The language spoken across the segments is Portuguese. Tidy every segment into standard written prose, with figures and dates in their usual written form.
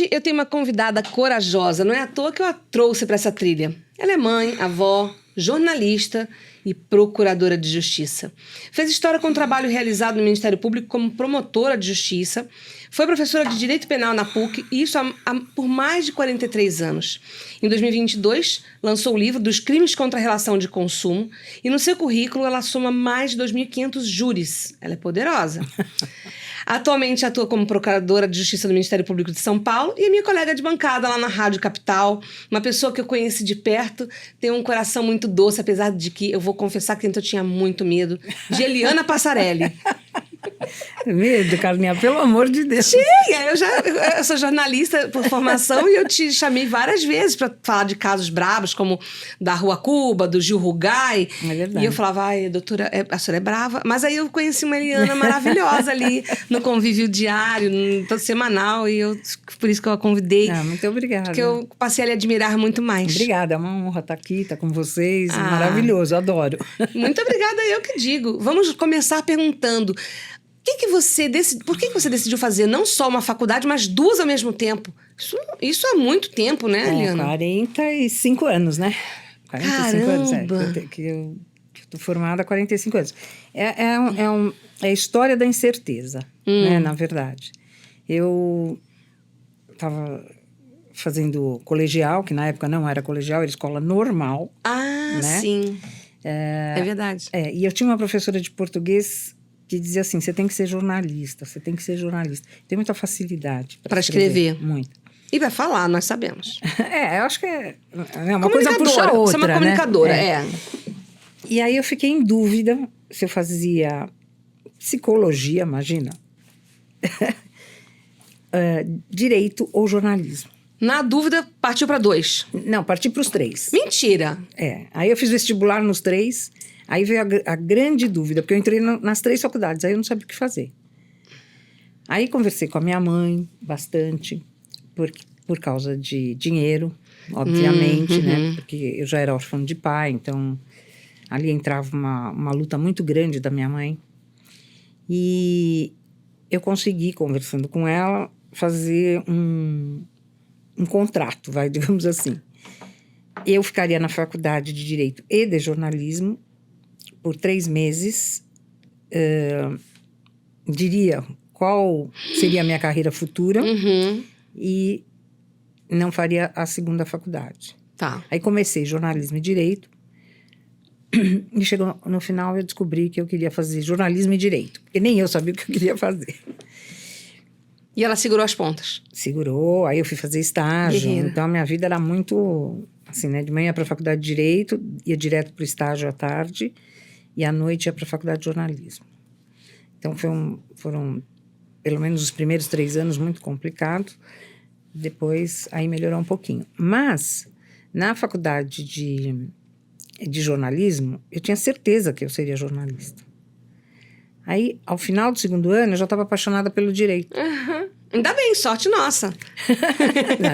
Hoje eu tenho uma convidada corajosa, não é à toa que eu a trouxe para essa trilha. Ela é mãe, avó, jornalista e procuradora de justiça. Fez história com o trabalho realizado no Ministério Público como promotora de justiça. Foi professora de Direito Penal na PUC e isso por mais de 43 anos. Em 2022, lançou o livro dos crimes contra a relação de consumo e no seu currículo ela soma mais de 2.500 júris. Ela é poderosa. Atualmente atua como procuradora de justiça do Ministério Público de São Paulo e é minha colega de bancada lá na Rádio Capital, uma pessoa que eu conheci de perto, tem um coração muito doce, apesar de que eu vou confessar que eu tinha muito medo, de Eliana Passarelli. Medo, Carlinha, pelo amor de Deus. Tinha, eu sou jornalista por formação e eu te chamei várias vezes para falar de casos bravos, como da Rua Cuba, do Gil Rugai. É verdade. E eu falava, ai, doutora, a senhora é brava. Mas aí eu conheci uma Eliana maravilhosa ali, no convívio diário, no semanal, e por isso que eu a convidei. Muito obrigada. Porque eu passei a lhe admirar muito mais. Obrigada, é uma honra estar aqui, estar com vocês. Maravilhoso, adoro. Muito obrigada, eu que digo. Vamos começar perguntando. Por que você decidiu fazer não só uma faculdade, mas duas ao mesmo tempo? Isso há muito tempo, né, Eliana? 45 anos, né? 45 Caramba. anos, que eu estou formada há 45 anos. É a história da incerteza, né, na verdade. Eu estava fazendo colegial, que na época não era colegial, era escola normal. Ah, né? Sim. É verdade. E eu tinha uma professora de português que dizia assim, você tem que ser jornalista, você tem que ser jornalista. Tem muita facilidade para escrever. Muito. E vai falar, nós sabemos. Eu acho que é uma coisa puxa a outra, você é uma comunicadora, E aí eu fiquei em dúvida se eu fazia psicologia, imagina, direito ou jornalismo. Na dúvida, partiu para 2. Não, parti para os 3. Mentira! Aí eu fiz vestibular nos 3, aí veio a grande dúvida, porque eu entrei nas 3 faculdades, aí eu não sabia o que fazer. Aí conversei com a minha mãe bastante, por causa de dinheiro, obviamente, né? Porque eu já era órfã de pai, então ali entrava uma luta muito grande da minha mãe. E eu consegui, conversando com ela, fazer um contrato, digamos assim. Eu ficaria na faculdade de Direito e de Jornalismo por 3 meses, diria qual seria a minha carreira futura e não faria a segunda faculdade. Tá. Aí comecei jornalismo e direito e chegou no final eu descobri que eu queria fazer jornalismo e direito, porque nem eu sabia o que eu queria fazer. E ela segurou as pontas? Segurou, aí eu fui fazer estágio, Guerreira. Então a minha vida era muito assim, né? De manhã para a faculdade de direito, ia direto para o estágio à tarde e à noite ia para a faculdade de jornalismo. Então foram pelo menos os primeiros 3 anos muito complicados, depois aí melhorou um pouquinho. Mas na faculdade de jornalismo, eu tinha certeza que eu seria jornalista. Aí, ao final do 2º ano, eu já estava apaixonada pelo direito. Ainda bem, sorte nossa.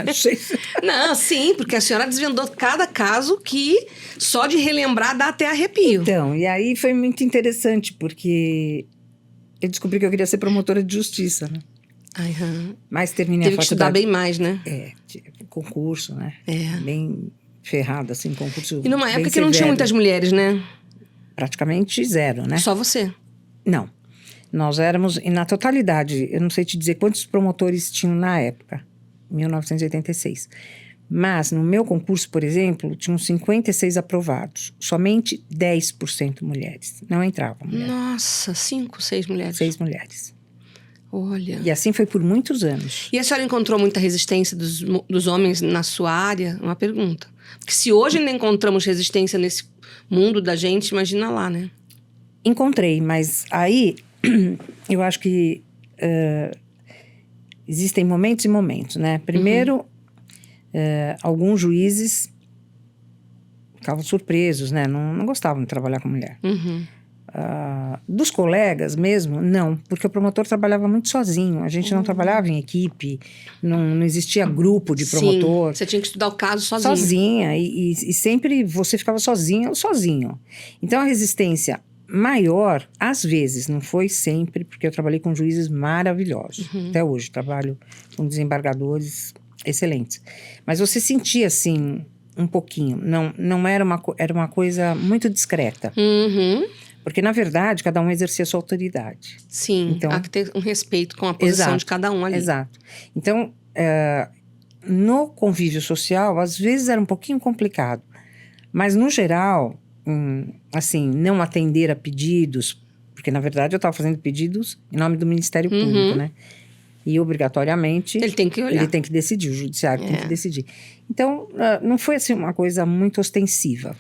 Não sei se... Não, sim, porque a senhora desvendou cada caso que só de relembrar dá até arrepio. Então, e aí foi muito interessante, porque eu descobri que eu queria ser promotora de justiça, né? Mas terminei Teve a faculdade... que estudar bem mais, né? Concurso, né? Bem ferrado, assim, concurso. E numa época que severo. não tinha muitas mulheres, né? Praticamente 0, né? Só você? Não. Nós éramos, e na totalidade, eu não sei te dizer quantos promotores tinham na época, 1986. Mas no meu concurso, por exemplo, tinham 56 aprovados. Somente 10% mulheres. Não entravam mulheres. Nossa, 5, 6 mulheres. 6 mulheres. Olha. E assim foi por muitos anos. E a senhora encontrou muita resistência dos homens na sua área? Uma pergunta. Porque se hoje ainda encontramos resistência nesse mundo da gente, imagina lá, né? Encontrei, mas aí eu acho que existem momentos e momentos, né? Primeiro, alguns juízes ficavam surpresos, né? Não gostavam de trabalhar com mulher. Dos colegas mesmo, não, porque o promotor trabalhava muito sozinho, a gente não trabalhava em equipe, não existia grupo de promotor. Sim, você tinha que estudar o caso sozinho. Sozinha, e sempre você ficava sozinha ou sozinho. Então a resistência maior, às vezes, não foi sempre, porque eu trabalhei com juízes maravilhosos. Até hoje, trabalho com desembargadores excelentes. Mas você sentia, assim, um pouquinho. Não era era uma coisa muito discreta. Uhum. Porque, na verdade, cada um exercia a sua autoridade. Sim, Então, há que ter um respeito com a posição exato, de cada um ali. Exato. Então, no convívio social, às vezes era um pouquinho complicado. Mas, no geral, assim, não atender a pedidos, porque, na verdade, eu estava fazendo pedidos em nome do Ministério Público, né? E, obrigatoriamente, Ele tem que olhar. ele tem que decidir, o judiciário tem que decidir. Então, não foi, assim, uma coisa muito ostensiva.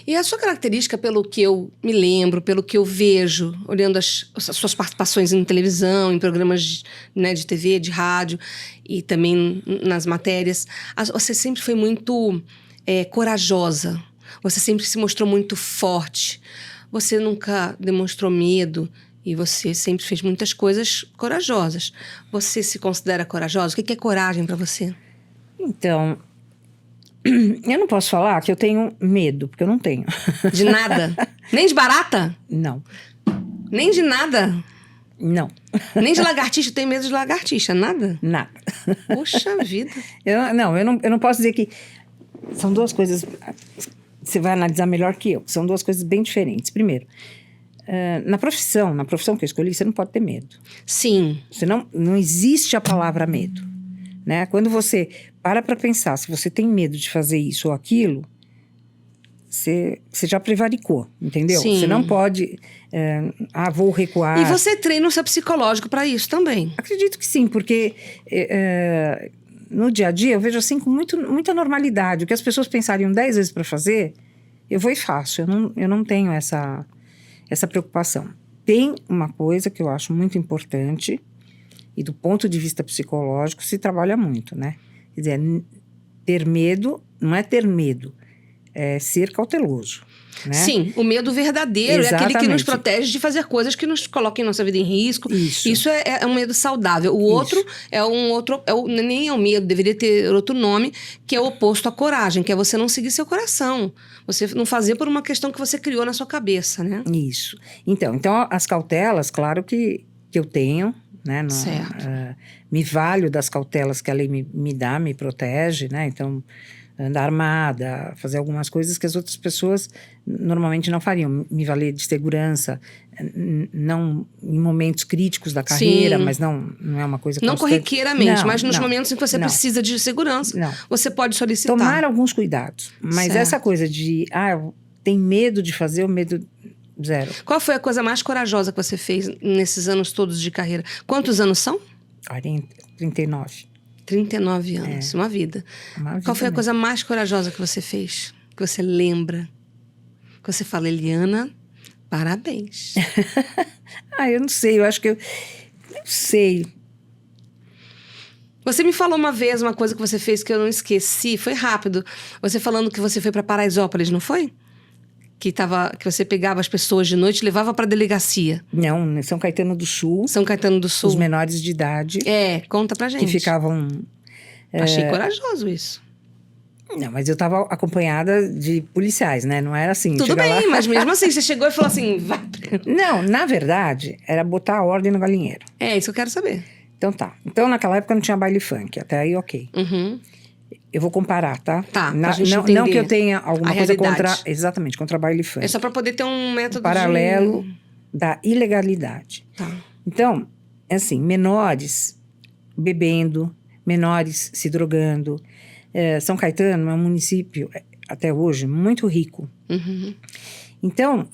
E a sua característica, pelo que eu me lembro, pelo que eu vejo, olhando as suas participações em televisão, em programas, né, de TV, de rádio, e também nas matérias, você sempre foi muito corajosa. Você sempre se mostrou muito forte. Você nunca demonstrou medo. E você sempre fez muitas coisas corajosas. Você se considera corajosa? O que é coragem para você? Então, eu não posso falar que eu tenho medo, porque eu não tenho. De nada? Nem de barata? Não. Nem de nada? Não. Nem de lagartixa? Eu tenho medo de lagartixa, nada? Nada. Poxa vida. Eu não posso dizer que... São duas coisas... Você vai analisar melhor que eu. São duas coisas bem diferentes. Primeiro... na profissão que eu escolhi, você não pode ter medo. Sim. Não existe a palavra medo, né? Quando você para pensar se você tem medo de fazer isso ou aquilo, você já prevaricou, entendeu? Sim. Você não pode, vou recuar. E você treina o seu psicológico para isso também? Acredito que sim, porque no dia a dia eu vejo assim com muita normalidade. O que as pessoas pensariam 10 vezes para fazer, eu vou e faço. Eu não tenho essa preocupação. Tem uma coisa que eu acho muito importante, e do ponto de vista psicológico se trabalha muito, né? Quer dizer, ter medo não é ter medo, é ser cauteloso, né? Sim, o medo verdadeiro é aquele que nos protege de fazer coisas que nos coloquem nossa vida em risco. Isso é um medo saudável. O outro nem é o medo, deveria ter outro nome, que é o oposto à coragem, que é você não seguir seu coração. Você não fazer por uma questão que você criou na sua cabeça, né? Isso. Então as cautelas, claro que eu tenho, né? Certo. Me valho das cautelas que a lei me dá, me protege, né? Então, andar armada, fazer algumas coisas que as outras pessoas normalmente não fariam. Me valer de segurança, não em momentos críticos da carreira, mas não é uma coisa constante. Não corriqueiramente, mas nos momentos em que você precisa de segurança, você pode solicitar. Tomar alguns cuidados. Mas essa coisa de, tem medo de fazer, o medo... Zero. Qual foi a coisa mais corajosa que você fez nesses anos todos de carreira? Quantos anos são? 39. 39 anos, uma vida. Qual foi a coisa mais corajosa que você fez? Que você lembra? Que você fala, Eliana, parabéns. Eu não sei, eu acho que eu... Não sei. Você me falou uma vez uma coisa que você fez que eu não esqueci, foi rápido. Você falando que você foi para Paraisópolis, não foi? Que você pegava as pessoas de noite e levava para delegacia. Não, São Caetano do Sul. São Caetano do Sul. Os menores de idade. Conta pra gente. Que ficavam... Achei corajoso isso. Não, mas eu estava acompanhada de policiais, né? Não era assim. Tudo bem, mas mesmo assim, você chegou e falou assim... Vai. Não, na verdade, era botar a ordem no galinheiro. Isso que eu quero saber. Então tá. Então naquela época não tinha baile funk, até aí ok. Uhum. Eu vou comparar, tá? Tá, pra gente entender não que eu tenha alguma coisa realidade. contra baile funk. É só pra poder ter um método paralelo da ilegalidade. Tá. Então, assim, menores bebendo, menores se drogando. São Caetano é um município, até hoje, muito rico. Uhum. Então,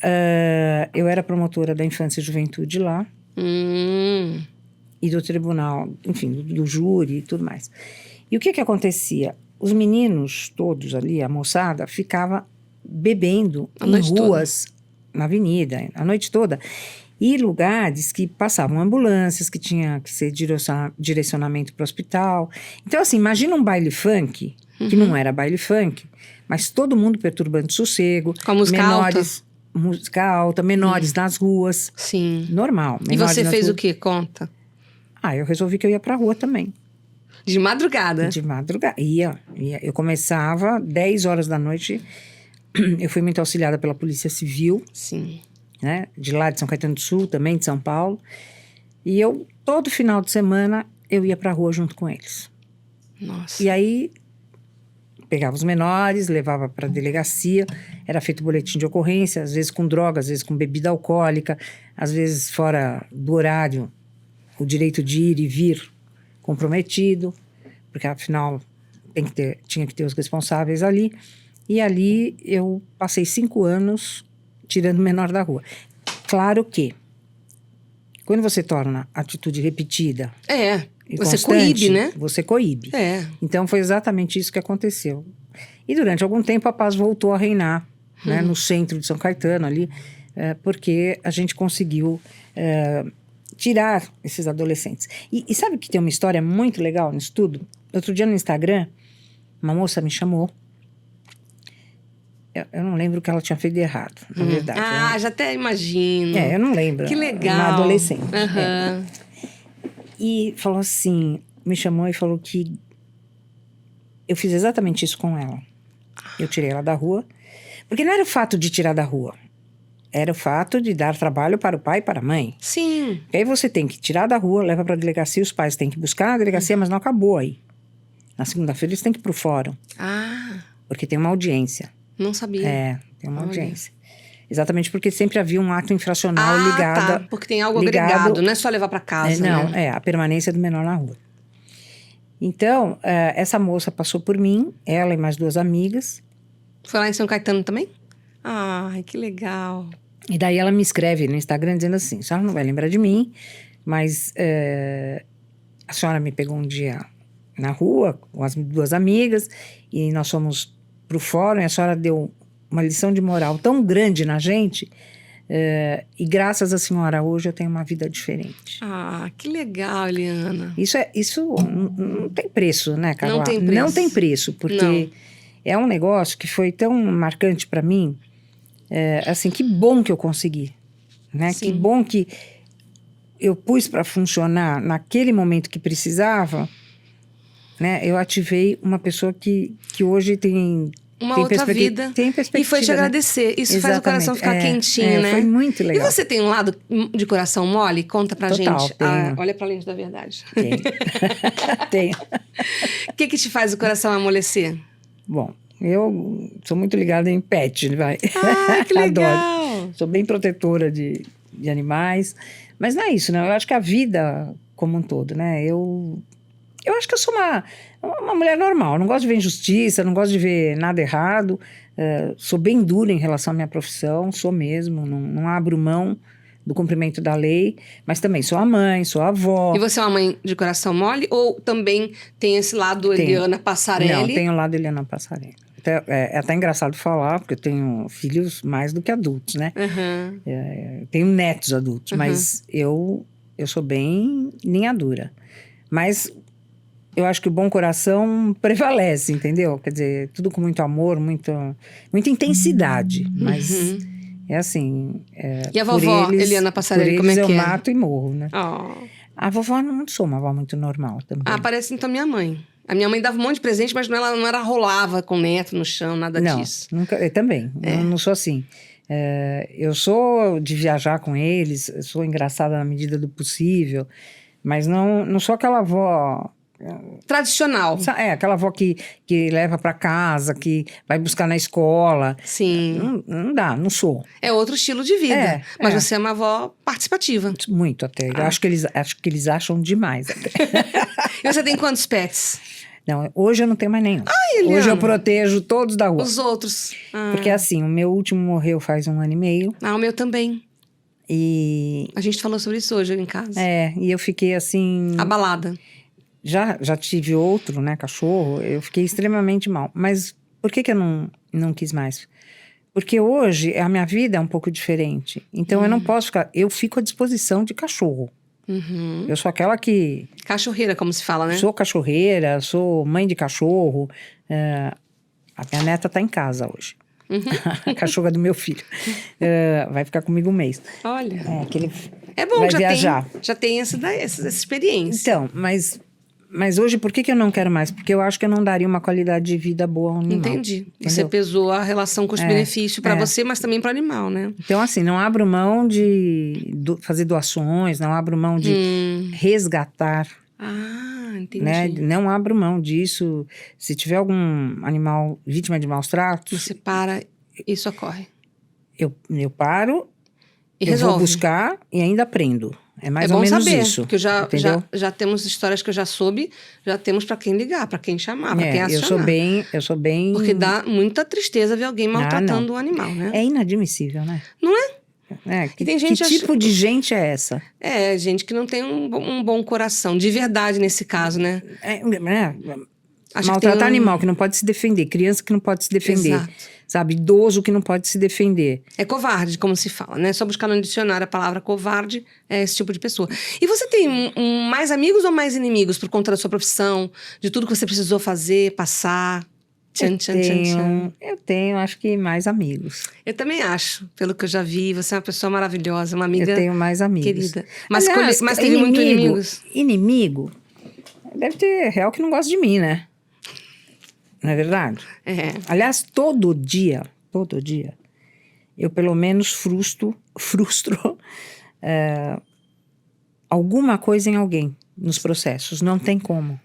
eu era promotora da infância e juventude lá. E do tribunal, enfim, do júri e tudo mais. E o que acontecia? Os meninos todos ali, a moçada, ficava bebendo em ruas, na avenida, a noite toda. E lugares que passavam ambulâncias, que tinha que ser direcionamento para o hospital. Então, assim, imagina um baile funk, que não era baile funk, mas todo mundo perturbando o sossego. Com a música menores, alta. Música alta, menores nas ruas. Sim. Normal. E você fez o quê? Conta. Eu resolvi que eu ia pra rua também. De madrugada? De madrugada. Ia. Eu começava 10 horas da noite. Eu fui muito auxiliada pela Polícia Civil. Sim. Né? De lá de São Caetano do Sul, também de São Paulo. E eu, todo final de semana, eu ia pra rua junto com eles. Nossa. E aí, pegava os menores, levava para a delegacia, era feito boletim de ocorrência, às vezes com droga, às vezes com bebida alcoólica, às vezes fora do horário, o direito de ir e vir comprometido, porque afinal tinha que ter os responsáveis ali. E ali eu passei 5 anos tirando o menor da rua. Claro que, quando você torna a atitude repetida e você constante, coíbe, né? você coíbe. É. Então, foi exatamente isso que aconteceu. E durante algum tempo, a paz voltou a reinar, né, no centro de São Caetano, ali, porque a gente conseguiu tirar esses adolescentes. E sabe que tem uma história muito legal nisso tudo? Outro dia no Instagram, uma moça me chamou. Eu não lembro o que ela tinha feito de errado, na verdade. Já até imagino. Eu não lembro. Que legal. Uma adolescente. Uhum. E falou assim, me chamou e falou que eu fiz exatamente isso com ela. Eu tirei ela da rua, porque não era o fato de tirar da rua, era o fato de dar trabalho para o pai e para a mãe. Sim. E aí você tem que tirar da rua, leva para a delegacia, os pais têm que buscar na delegacia, mas não acabou aí. Na segunda-feira eles têm que ir para o fórum, porque tem uma audiência. Não sabia. Tem uma Olha. audiência. Exatamente porque sempre havia um ato infracional ligado... Tá, porque tem algo agregado, não é só levar para casa, não, né? a permanência do menor na rua. Então, essa moça passou por mim, ela e mais 2 amigas. Foi lá em São Caetano também? Ai, que legal. E daí ela me escreve no Instagram dizendo assim, a senhora não vai lembrar de mim, mas a senhora me pegou um dia na rua com as 2 amigas e nós fomos pro fórum e a senhora deu uma lição de moral tão grande na gente e graças à senhora hoje eu tenho uma vida diferente. Que legal, Eliana. Isso não tem preço, né, Carla? Não tem preço. Não tem preço, porque é um negócio que foi tão marcante para mim. Assim, que bom que eu consegui, né? Sim. Que bom que eu pus para funcionar naquele momento que precisava, né? Eu ativei uma pessoa que hoje tem outra vida. Tem perspectiva, e foi te agradecer. Né? Isso faz o coração ficar quentinho, né? Foi muito legal. E você tem um lado de coração mole? Conta pra Total, gente. tenho. Olha pra lente da verdade. Tenho. O que te faz o coração amolecer? Bom, eu sou muito ligada em pet, vai. Que legal! Adoro. Sou bem protetora de animais. Mas não é isso, né? Eu acho que a vida como um todo, né? Eu acho que eu sou uma mulher normal. Não gosto de ver injustiça, não gosto de ver nada errado. Sou bem dura em relação à minha profissão, sou mesmo. Não abro mão do cumprimento da lei. Mas também sou a mãe, sou a avó. E você é uma mãe de coração mole? Ou também tem esse lado Eliana Passarelli? Não, tenho o lado Eliana Passarelli. É até engraçado falar, porque eu tenho filhos mais do que adultos, né? Uhum. Tenho netos adultos, mas eu sou bem linha dura. Mas eu acho que o bom coração prevalece, entendeu? Quer dizer, tudo com muito amor, muita intensidade. Mas é assim... E a vovó, Eliana Passarelli, como é que é? Eu mato e morro, né? Oh. A vovó não sou uma avó muito normal também. Parece então minha mãe. A minha mãe dava um monte de presente, mas ela não era rolava com o neto no chão, nada disso. Nunca, eu também, não sou assim. Eu sou de viajar com eles, sou engraçada na medida do possível, mas não sou aquela avó... Tradicional. Aquela avó que leva para casa, que vai buscar na escola. Sim. Não dá, não sou. É outro estilo de vida. Mas você é uma avó participativa. Muito até. Eu acho que eles acham demais até. E você tem quantos pets? Não, hoje eu não tenho mais nenhum. Eliana. Hoje eu protejo todos da rua. Os outros. Porque assim, o meu último morreu faz 1 ano e meio. O meu também. E... A gente falou sobre isso hoje em casa. E eu fiquei assim... abalada. Já tive outro, né, cachorro. Eu fiquei extremamente mal. Mas por que eu não quis mais? Porque hoje a minha vida é um pouco diferente. Então eu não posso ficar... Eu fico à disposição de cachorro. Eu sou aquela que... Cachorreira, como se fala, né? Sou cachorreira, sou mãe de cachorro. A minha neta tá em casa hoje. A cachorra do meu filho. Vai ficar comigo 1 mês. Olha. É bom, vai viajar. Já tem essa experiência. Então, mas hoje, por que eu não quero mais? Porque eu acho que eu não daria uma qualidade de vida boa ao animal. Entendi. Entendeu? Você pesou a relação custo-benefício para você, mas também para o animal, né? Então, assim, não abro mão de fazer doações, não abro mão de resgatar entendi. né? Não abro mão disso. Se tiver algum animal vítima de maus tratos, Você para e socorre. eu paro, E eu resolve. vou buscar e ainda aprendo. É mais É ou bom menos saber, isso. porque entendeu? já temos histórias que eu já soube, já temos para quem ligar, para quem chamar, para quem eu sou acionar. eu sou bem... Porque dá muita tristeza ver alguém maltratando não. um animal, né? É inadmissível, né? Não é? Que, tem gente que tipo de gente é essa? É, gente que não tem um bom coração, de verdade nesse caso, né? Acho que Maltratar tem animal que não pode se defender, criança que não pode se defender, Exato. sabe? Idoso que não pode se defender. É covarde, como se fala, né? Só buscar no dicionário a palavra covarde é esse tipo de pessoa. E você tem mais amigos ou mais inimigos por conta da sua profissão, de tudo que você precisou fazer, passar? Tchan, tchan, tchan, tchan. Eu tenho, acho que mais amigos. Eu também acho, pelo que eu já vi, você é uma pessoa maravilhosa, uma amiga Eu tenho mais amigos. querida. Mas, Aliás, mas teve muito inimigos? Inimigo, deve ter real que não gosta de mim, né? Não é verdade? É. Aliás, todo dia, eu pelo menos frustro alguma coisa em alguém nos processos. Não tem como.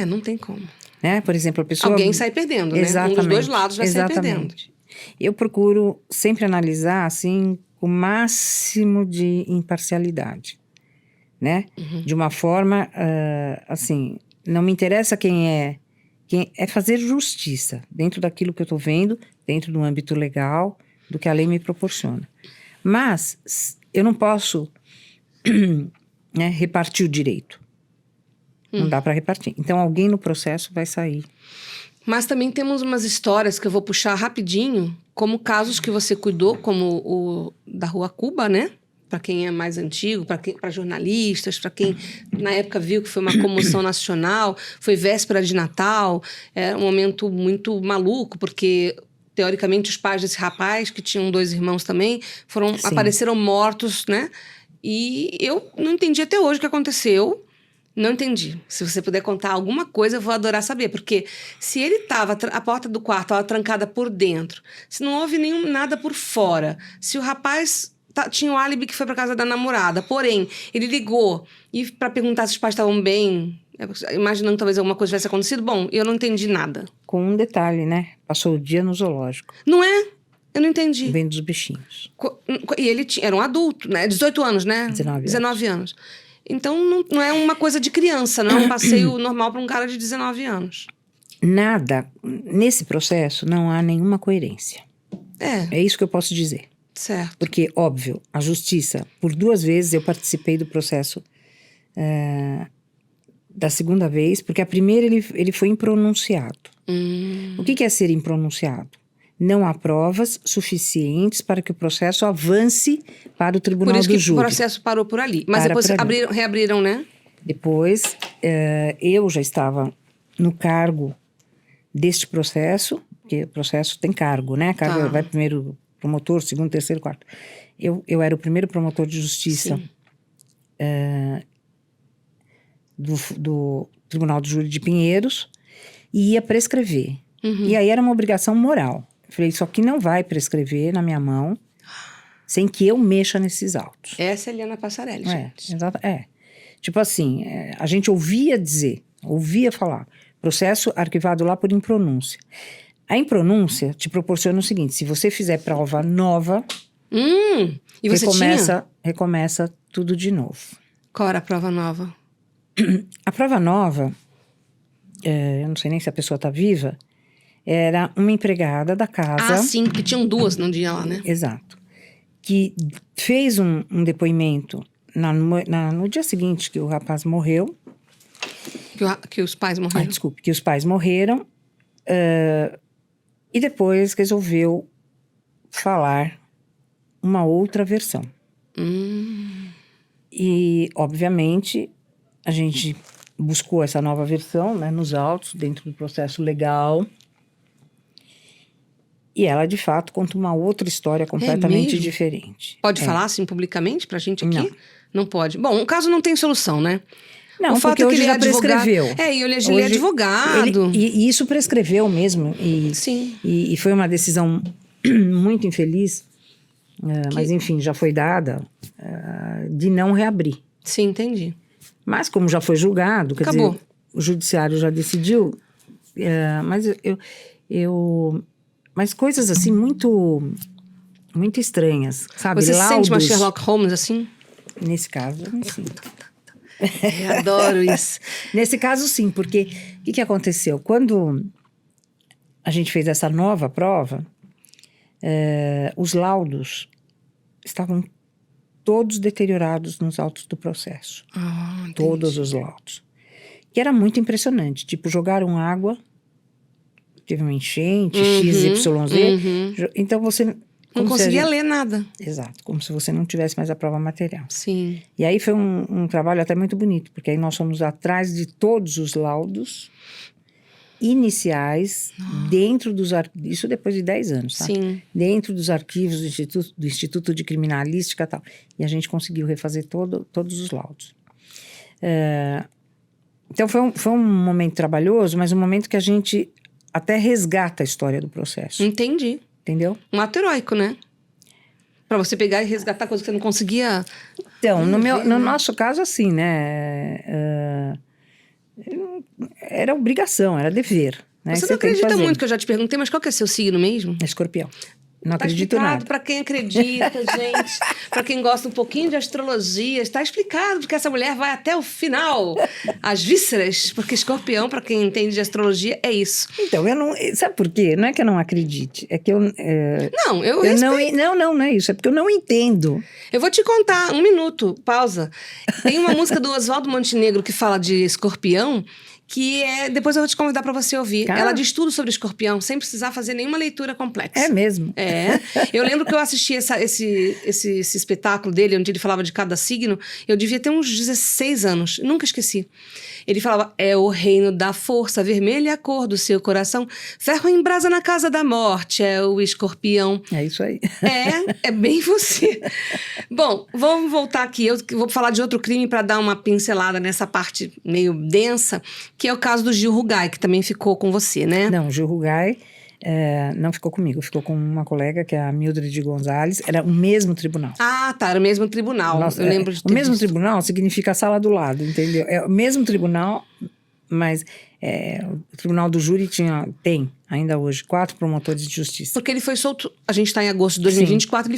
Não tem como. Né? Por exemplo, a pessoa... Alguém sai perdendo, né? Exatamente, Um dos dois lados vai sair perdendo. Eu procuro sempre analisar, assim, o máximo de imparcialidade, né? Uhum. De uma forma, assim, não me interessa quem é fazer justiça dentro daquilo que eu estou vendo, dentro do âmbito legal, do que a lei me proporciona. Mas eu não posso né, repartir o direito. Não dá para repartir. Então, alguém no processo vai sair. Mas também temos umas histórias que eu vou puxar rapidinho, como casos que você cuidou, como o da Rua Cuba, né? Para quem é mais antigo, para jornalistas, para quem na época viu que foi uma comoção nacional, foi véspera de Natal, era um momento muito maluco, porque teoricamente os pais desse rapaz, que tinham 2 irmãos também, apareceram mortos, né? E eu não entendi até hoje o que aconteceu. Não entendi. Se você puder contar alguma coisa, eu vou adorar saber. Porque se ele estava, a porta do quarto estava trancada por dentro, se não houve nada por fora, se o rapaz tinha um álibi que foi para casa da namorada, porém, ele ligou para perguntar se os pais estavam bem, imaginando que talvez alguma coisa tivesse acontecido, bom, eu não entendi nada. Com um detalhe, né? Passou o dia no zoológico. Não é? Eu não entendi. Vendo os bichinhos. E ele era um adulto, né? 18 anos, né? 19 anos. Então, não é uma coisa de criança, não é um passeio normal para um cara de 19 anos. Nada, nesse processo, não há nenhuma coerência. É isso que eu posso dizer. Certo. Porque, óbvio, a justiça, por 2 vezes eu participei do processo da segunda vez, porque a primeira ele foi impronunciado. O que é ser impronunciado? Não há provas suficientes para que o processo avance para o tribunal do júri. Por isso que o processo parou por ali. Mas depois reabriram, né? Depois, eu já estava no cargo deste processo, porque o processo tem cargo, né? Cargo vai primeiro promotor, segundo, terceiro, quarto. Eu era o primeiro promotor de justiça do Tribunal do Júri de Pinheiros e ia prescrever. E aí era uma obrigação moral. Eu falei, isso aqui não vai prescrever na minha mão sem que eu mexa nesses autos. Essa é a Eliana Passarelli, gente. Exato, Tipo assim, a gente ouvia falar, processo arquivado lá por impronúncia. A impronúncia te proporciona o seguinte, se você fizer prova nova, e você recomeça tudo de novo. Qual era a prova nova? A prova nova, eu não sei nem se a pessoa está viva, era uma empregada da casa. Ah, sim, que tinham 2 num dia lá, né? Exato. Que fez um depoimento no dia seguinte que o rapaz morreu. Que os pais morreram. Desculpe, que os pais morreram. E depois resolveu falar uma outra versão. E, obviamente, a gente buscou essa nova versão, né, nos autos, dentro do processo legal. E ela, de fato, conta uma outra história completamente diferente. Pode falar assim publicamente pra gente aqui? Não. Não pode. Bom, o caso não tem solução, né? Não, o fato porque é que hoje ele já prescreveu. E ele é advogado. E isso prescreveu mesmo. Sim. E foi uma decisão muito infeliz, mas enfim, já foi dada, de não reabrir. Sim, entendi. Mas como já foi julgado, quer Acabou. dizer, o judiciário já decidiu, mas mas coisas assim muito estranhas, sabe? Você se sente uma Laudos. Sherlock Holmes assim? Nesse caso, eu me sinto. Eu adoro isso. Nesse caso, sim, porque o que aconteceu? Quando a gente fez essa nova prova, os laudos estavam todos deteriorados nos autos do processo. Entendi. Todos os laudos. Que era muito impressionante. Tipo, jogaram água, teve uma enchente, XYZ. Então você... Não conseguia ler nada. Exato, como se você não tivesse mais a prova material. Sim. E aí foi um trabalho até muito bonito, porque aí nós fomos atrás de todos os laudos iniciais dentro dos arquivos, isso depois de 10 anos, tá? Sim. Dentro dos arquivos do Instituto de Criminalística e tal. E a gente conseguiu refazer todos os laudos. Então foi um momento trabalhoso, mas um momento que a gente até resgata a história do processo. Entendi. Entendeu? Um ato heróico, né? Pra você pegar e resgatar coisa que você não conseguia... Então, no nosso caso, assim, né? Era obrigação, era dever. Né? Você não acredita muito, que eu já te perguntei, mas qual que é seu signo mesmo? É Escorpião. Não Tá acredito explicado nada. pra quem acredita, gente. Pra quem gosta um pouquinho de astrologia, está explicado, porque essa mulher vai até o final. As vísceras, porque Escorpião, pra quem entende de astrologia, é isso. Então, eu não... Sabe por quê? Não é que eu não acredite. É que eu... Não, eu respeito. Não é isso. É porque eu não entendo. Eu vou te contar, 1 minuto, pausa. Tem uma música do Oswaldo Montenegro que fala de Escorpião, que depois eu vou te convidar para você ouvir. Cara. Ela diz tudo sobre Escorpião, sem precisar fazer nenhuma leitura complexa. É mesmo? Eu lembro que eu assisti esse espetáculo dele, onde ele falava de cada signo. Eu devia ter uns 16 anos, nunca esqueci. Ele falava, é o reino da força, vermelha é a cor do seu coração, ferro em brasa na casa da morte, é o Escorpião. É isso aí. É bem você. Bom, vamos voltar aqui. Eu vou falar de outro crime para dar uma pincelada nessa parte meio densa, que é o caso do Gil Rugai, que também ficou com você, né? Não, Gil Rugai não ficou comigo. Ficou com uma colega, que é a Mildred Gonzalez. Era o mesmo tribunal. Ah, tá. Era o mesmo tribunal. Nossa, eu lembro de ter o mesmo visto. tribunal significa a sala do lado, entendeu? É o mesmo tribunal, mas o tribunal do júri tem, ainda hoje, 4 promotores de justiça. Porque ele foi solto, a gente está em agosto de 2024,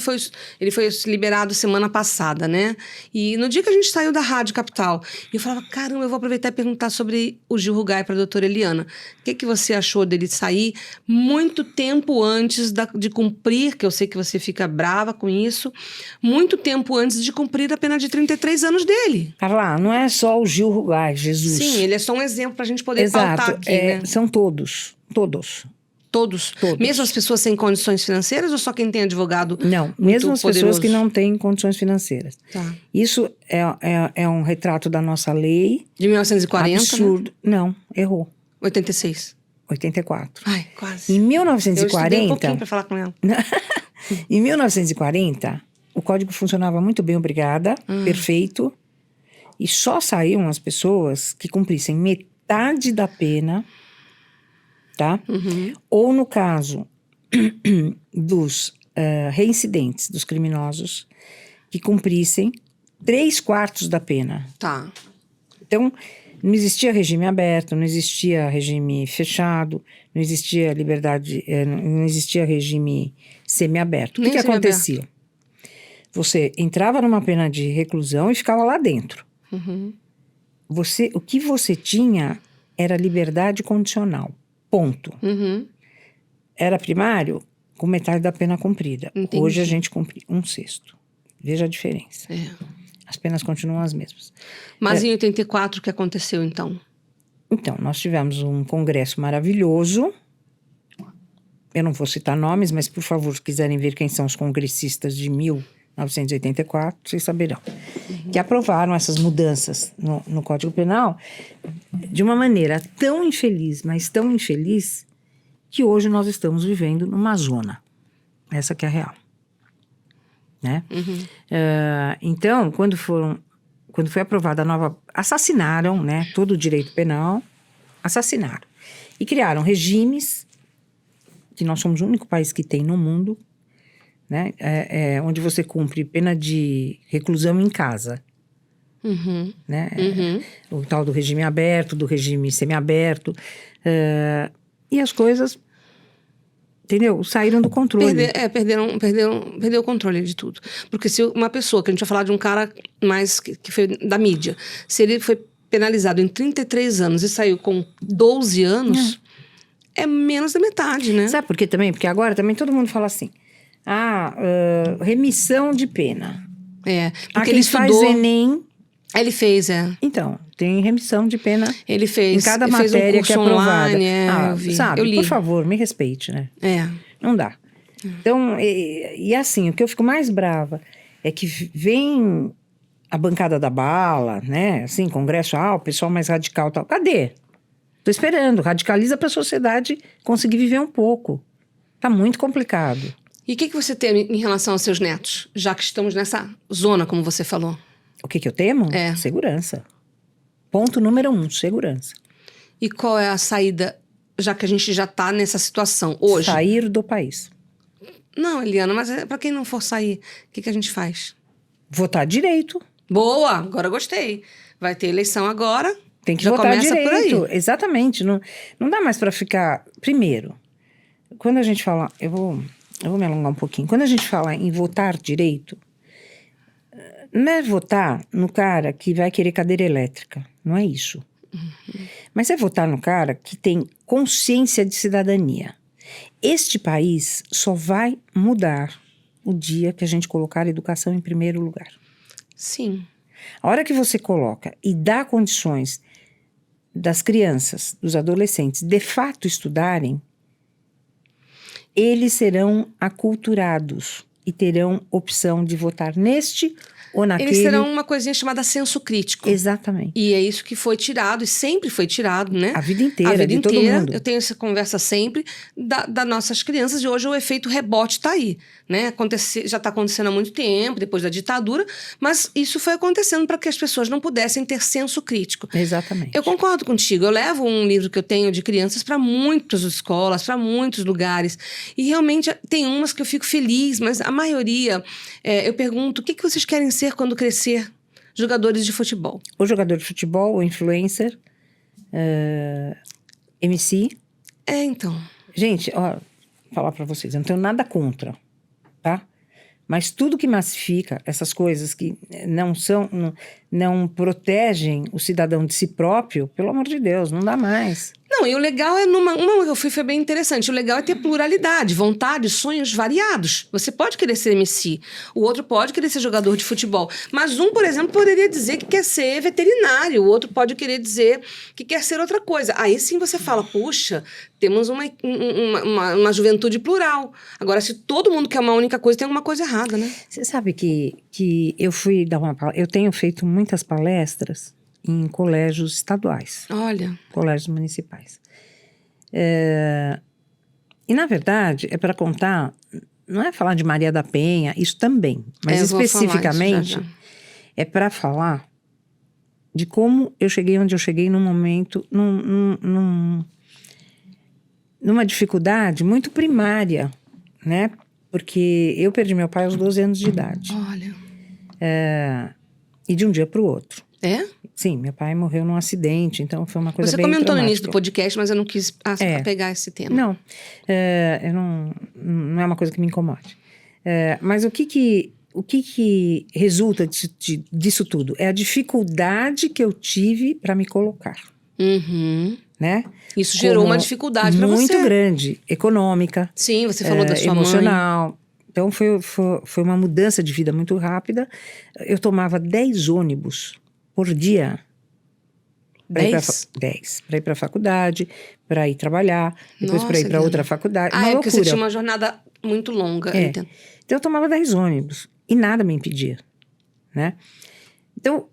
ele foi liberado semana passada, né? E no dia que a gente saiu da Rádio Capital, eu falava, caramba, eu vou aproveitar e perguntar sobre o Gil Rugai para a doutora Eliana. O que você achou dele sair muito tempo antes de cumprir, que eu sei que você fica brava com isso, muito tempo antes de cumprir a pena de 33 anos dele. Carla, não é só o Gil Rugai, Jesus. Sim, ele é só um exemplo para a gente poder pautar aqui, né? São todos. Todos? Todos. Mesmo as pessoas sem condições financeiras ou só quem tem advogado? Não, mesmo as poderoso? pessoas que não têm condições financeiras. Tá. Isso é um retrato da nossa lei. De 1940? Absurdo. Né? Não, errou. 86. 84. Ai, quase. Em 1940... Eu estudei um pouquinho para falar com ela. Em 1940, o código funcionava muito bem, obrigada, perfeito. E só saíam as pessoas que cumprissem metade da pena, tá? Ou no caso dos reincidentes, dos criminosos, que cumprissem 3/4 da pena. Tá. Então, não existia regime aberto, não existia regime fechado, não existia liberdade, não existia regime semiaberto. O que acontecia? Você entrava numa pena de reclusão e ficava lá dentro. O que você tinha era liberdade condicional. Ponto. Era primário com metade da pena cumprida. Entendi. Hoje a gente cumpre 1/6. Veja a diferença. As penas continuam as mesmas. Mas em 84, o que aconteceu então? Então, nós tivemos um congresso maravilhoso. Eu não vou citar nomes, mas por favor, se quiserem ver quem são os congressistas de 1984, vocês saberão. Que aprovaram essas mudanças no Código Penal de uma maneira tão infeliz, mas tão infeliz, que hoje nós estamos vivendo numa zona. Essa que é a real. Né? Então, quando foi aprovada a nova... Assassinaram, né, todo o direito penal, assassinaram. E criaram regimes, que nós somos o único país que tem no mundo, né, onde você cumpre pena de reclusão em casa. né? O tal do regime aberto, do regime semiaberto. E as coisas, entendeu? Saíram do controle. Perdeu o controle de tudo. Porque se uma pessoa, que a gente vai falar de um cara mais que foi da mídia, se ele foi penalizado em 33 anos e saiu com 12 anos, é menos da metade, né? Sabe por quê também? Porque agora também todo mundo fala assim, remissão de pena. Porque ele faz Enem... Ele fez, Então, tem remissão de pena. Ele fez. Em cada ele fez matéria um curso que é aprovada. online, eu vi. Sabe, eu li. por favor, me respeite, né? Não dá. Então, e assim, o que eu fico mais brava é que vem a bancada da bala, né? Assim, congresso, o pessoal mais radical e tal. Cadê? Tô esperando. Radicaliza pra sociedade conseguir viver um pouco. Tá muito complicado. E o que você teme em relação aos seus netos? Já que estamos nessa zona, como você falou. O que eu temo? Segurança. Ponto número 1, segurança. E qual é a saída, já que a gente já tá nessa situação hoje? Sair do país. Não, Eliana, mas para quem não for sair, o que a gente faz? Votar direito. Boa, agora gostei. Vai ter eleição agora. Tem que já votar começa direito. por aí. Exatamente. Não dá mais para ficar... Primeiro, quando a gente fala... Eu vou me alongar um pouquinho. Quando a gente fala em votar direito, não é votar no cara que vai querer cadeira elétrica. Não é isso. Mas é votar no cara que tem consciência de cidadania. Este país só vai mudar o dia que a gente colocar a educação em primeiro lugar. Sim. A hora que você coloca e dá condições das crianças, dos adolescentes, de fato estudarem, eles serão aculturados e terão opção de votar neste ou naquele. Eles terão uma coisinha chamada senso crítico. Exatamente. E é isso que foi tirado, e sempre foi tirado, né? A vida inteira, a vida de inteira, todo mundo. Eu tenho essa conversa sempre das nossas crianças, e hoje o efeito rebote está aí, né? Já está acontecendo há muito tempo, depois da ditadura, mas isso foi acontecendo para que as pessoas não pudessem ter senso crítico. Exatamente. Eu concordo contigo, eu levo um livro que eu tenho de crianças para muitas escolas, para muitos lugares, e realmente tem umas que eu fico feliz, mas a maioria, eu pergunto, o que vocês querem ser quando crescer? Jogadores de futebol. Ou jogador de futebol, ou influencer, MC. Então. Gente, ó, vou falar pra vocês, eu não tenho nada contra, tá? Mas tudo que massifica, essas coisas que não protegem o cidadão de si próprio, pelo amor de Deus, não dá mais. Não, e o legal é uma que eu fui foi bem interessante. O legal é ter pluralidade, vontade, sonhos variados. Você pode querer ser MC, o outro pode querer ser jogador de futebol. Mas um, por exemplo, poderia dizer que quer ser veterinário, o outro pode querer dizer que quer ser outra coisa. Aí sim você fala, puxa, temos uma juventude plural. Agora, se todo mundo quer uma única coisa, tem alguma coisa errada, né? Você sabe que eu fui dar eu tenho feito muitas palestras em colégios estaduais. Olha. Colégios municipais. E, na verdade, é para contar... Não é falar de Maria da Penha, isso também. Mas, especificamente, já. É para falar de como eu cheguei onde eu cheguei num momento... numa dificuldade muito primária, né? Porque eu perdi meu pai aos 12 anos de idade. Olha. E de um dia para o outro. É? Sim, meu pai morreu num acidente, então foi uma coisa Você bem comentou traumática. no início do podcast, mas eu não quis pegar esse tema. Não, não é uma coisa que me incomode. Mas o que resulta disso tudo? É a dificuldade que eu tive para me colocar. Né? Isso gerou uma dificuldade para você. Muito grande, econômica. Sim, você falou da sua emocional. Mãe. Então foi uma mudança de vida muito rápida. Eu tomava 10 ônibus por dia. 10? 10. Para ir para a faculdade, para ir trabalhar, depois para ir para outra faculdade. Uma loucura. Porque você tinha uma jornada muito longa. Então eu tomava 10 ônibus e nada me impedia, né? Então,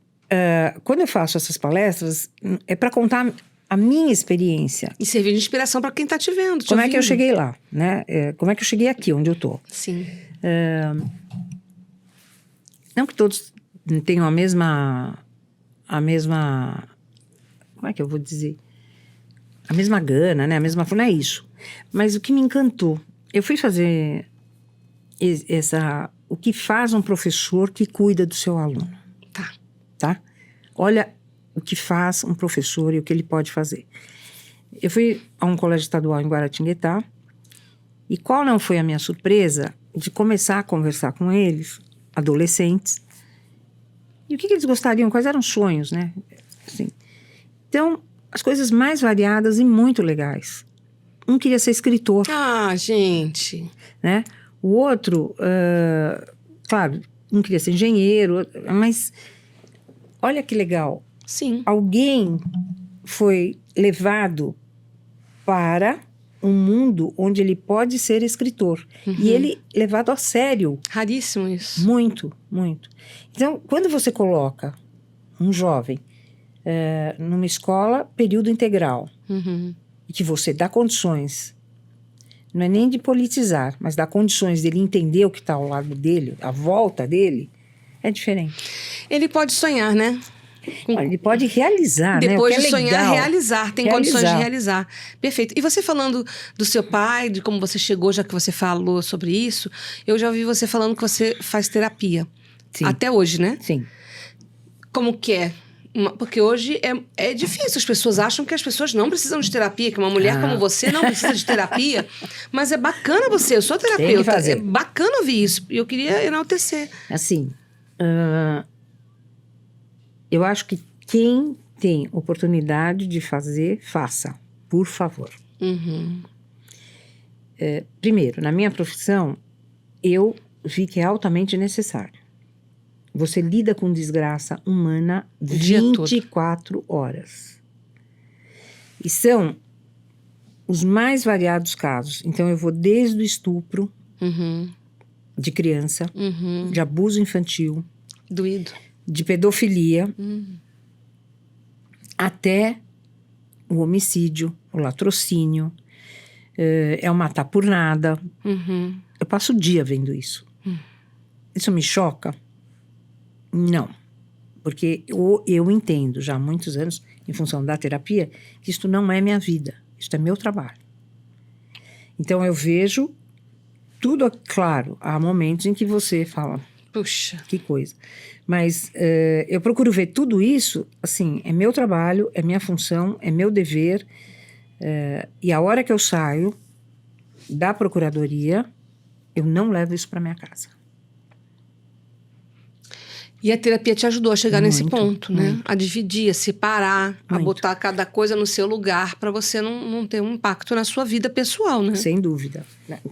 quando eu faço essas palestras, é para contar a minha experiência. E servir de inspiração para quem está te vendo. Como é que eu cheguei lá, né? Como é que eu cheguei aqui, onde eu tô? Sim. Não que todos tenham a mesma... Como é que eu vou dizer? A mesma gana, né? A mesma... Não é isso. Mas o que me encantou... Eu fui fazer o que faz um professor que cuida do seu aluno. Tá. Tá? Olha o que faz um professor e o que ele pode fazer. Eu fui a um colégio estadual em Guaratinguetá, e qual não foi a minha surpresa de começar a conversar com eles, adolescentes, e o que eles gostariam, quais eram os sonhos, né? Assim, então, as coisas mais variadas e muito legais. Um queria ser escritor, Ah, gente. né? O outro, claro, um queria ser engenheiro, mas olha que legal. Sim. Alguém foi levado para um mundo onde ele pode ser escritor. E ele levado a sério. Raríssimo isso. Muito, muito. Então, quando você coloca um jovem numa escola período integral, e que você dá condições, não é nem de politizar, mas dá condições dele entender o que está ao lado dele, à volta dele, é diferente. Ele pode sonhar, né? Ele pode realizar, Depois né? O que de é sonhar, legal. realizar. Tem condições de realizar. Perfeito. E você falando do seu pai, de como você chegou, já que você falou sobre isso, eu já ouvi você falando que você faz terapia. Sim. Até hoje, né? Sim. Como que é? Porque hoje é difícil. As pessoas acham que as pessoas não precisam de terapia, que uma mulher como você não precisa de terapia. Mas é bacana você, eu sou terapeuta. Tem que fazer. É bacana ouvir isso. E eu queria enaltecer. Assim, eu acho que quem tem oportunidade de fazer, faça, por favor. Primeiro, na minha profissão, eu vi que é altamente necessário. Você lida com desgraça humana 24 horas. E são os mais variados casos. Então, eu vou desde o estupro de criança, de abuso infantil, Doído. de pedofilia, até o homicídio, o latrocínio, é o matar por nada. Eu passo o dia vendo isso. Isso me choca? Não. Porque eu entendo já há muitos anos, em função da terapia, que isto não é minha vida. Isto é meu trabalho. Então, eu vejo tudo, claro, há momentos em que você fala... Puxa. Que coisa. Mas eu procuro ver tudo isso, assim, é meu trabalho, é minha função, é meu dever. E a hora que eu saio da procuradoria, eu não levo isso para minha casa. E a terapia te ajudou a chegar nesse Muito, ponto, né? muito. A dividir, a separar, a Muito. botar cada coisa no seu lugar para você não ter um impacto na sua vida pessoal, né? Sem dúvida.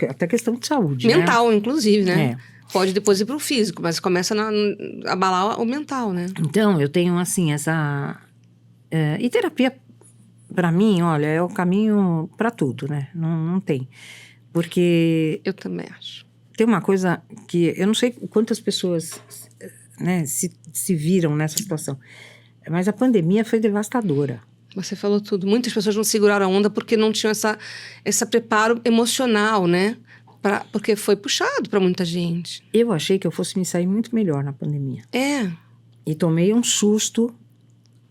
Até questão de saúde, Mental, inclusive, né? É. Pode depois ir pro físico, mas começa a abalar o mental, né? Então, eu tenho, assim, essa... e terapia, para mim, olha, é o caminho para tudo, né? Não tem. Porque Eu também acho. tem uma coisa que... Eu não sei quantas pessoas... né, se viram nessa situação. Mas a pandemia foi devastadora. Você falou tudo. Muitas pessoas não seguraram a onda porque não tinham esse preparo emocional, né? Porque foi puxado para muita gente. Eu achei que eu fosse me sair muito melhor na pandemia. É. E tomei um susto